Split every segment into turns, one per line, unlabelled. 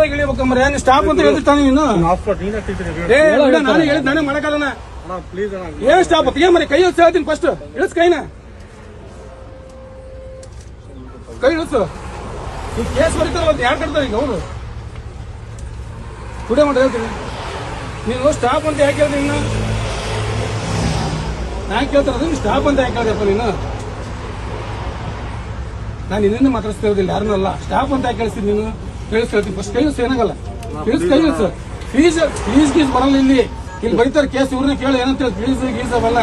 ಇಳಿಬೇಕಂದ್ರೆ ನೀನು ಸ್ಟಾಪ್ ಅಂತ ಹೇಳ್ತಾನೆ ನೀನು. ನಾನು ಹೇಳಿದ್ ನಾನೇ ಮಾಡಕ್ಕಾಗಲ್ಲ. ಏನ್ ಸ್ಟಾಪ್ ಅಂತ ಏನ್ ಮರಿ ಕೈ ಇಳಿಸ್ ಹೇಳ್ತೀನಿ. ಫಸ್ಟ್ ಇಳಿಸ್ ಕೈನ, ಕೈ ಇಳಿಸು. ಈ ಕೇಸ್ ಬರೀತಾರಲ್ಲ ಯಾರು ಕಟ್ತಾರೆ ಈಗ ಅವರು ಕುಡಿಯೋ ಮಾಡಿ ಹೇಳ್ತೀನಿ. ನೀನು ಸ್ಟಾಪ್ ಅಂತ ಯಾಕೆ ಹೇಳ್ತೀನಿ? ಇನ್ನು ಯಾಕೆ ಕೇಳ್ತಾರ ಸ್ಟಾಪ್ ಅಂತ ಯಾಕೆ ಹೇಳ್ದಪ್ಪ ನೀನು? ನಾನು ಇನ್ನೇನು ಮಾತಾಡಿಸ್ತಾ ಇರೋದಿಲ್ಲ ಯಾರನ್ನಲ್ಲ. ಸ್ಟಾಪ್ ಅಂತ ಯಾಕೆ ಕೇಳಿಸ್ತೀನಿ ನೀನು? ಹೇಳ್ತೀನಿ ಫಸ್ಟ್ ಕೈ ಇಳಿಸು, ಏನಾಗಲ್ಲ ಇಳಿಸ್ ಕೈ ಇಳಿಸು. ಫೀಸ್ ಗೀಸ್ ಬರಲ್ಲ ಇಲ್ಲಿ ಬರೀತಾರೆ ಕೇಸ್. ಇವ್ರನ್ನ ಕೇಳಿ ಏನಂತ ಫೀಸ್ ಗೀಸ್ ಅವಲ್ಲ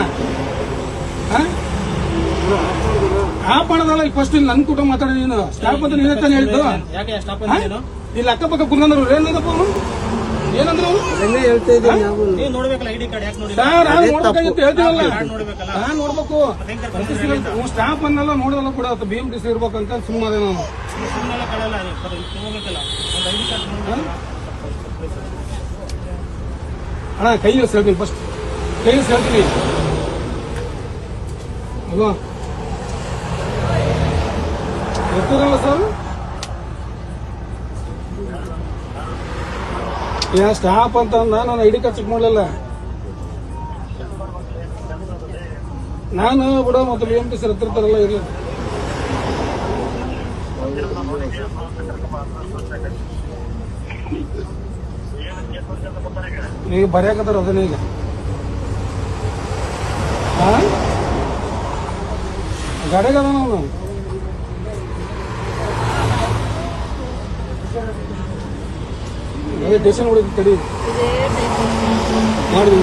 ಆಪ್ ಮಾಡೋದಲ್ಲ. ಈಗ ಫಸ್ಟ್ ಇಲ್ಲಿ ನನ್ ಕೂಟ ಮಾತಾಡಿ ನೀನು ಸ್ಟಾಪ್ ಅಂತ ನೀನೇ ತಾನೇ ಹೇಳಿದ್ದು. ಇಲ್ಲಿ ಅಕ್ಕಪಕ್ಕ ಕುಂದ್ರಂದ್ರು ಏನಂದಪ್ಪ ಅವನು ಏನಂದ್ರು ಹೇಳ್ತೀವಲ್ಲ ನಾನ್ ನೋಡ್ಬೇಕು. ಸ್ಟಾಪ್ ಅನ್ನೆಲ್ಲ ನೋಡೋದಲ್ಲ ಕೂಡ BMTC ಇರ್ಬೇಕಂತ ಸುಮ್ಮನೆ ನಾನು. ಅಣ್ಣ ಕೈ ಇಳಿಸ್ ಹೇಳ್ತೀನಿ ಫಸ್ಟ್, ಕೈ ಇಳಿಸ್ ಹೇಳ್ತೀನಿ ಅಲ್ವಾ? ಗೊತ್ತಿರಲ್ಲ ಸರ್ ಸ್ಟಾಪ್ ಅಂತ ನಾನು ID ಕಾರ್ಡ್ ಚೆಕ್ ಮಾಡಲಿಲ್ಲ ನಾನು ಬಿಡ. ಮತ್ತೆ BMTC ಹತ್ತಿರ್ತಾರಲ್ಲ ಇರ್ಲಿ ಈಗ ಬರ್ಯಾಕತ್ತಾರ ಅದನ್ನ. ಈಗ ಗಾಡಿಗೆ ಅದ ನಾವು ಸ್ಟೇಷನ್ ಹೊಡಿತೀವಿ ತಡಿ ಮಾಡಿ.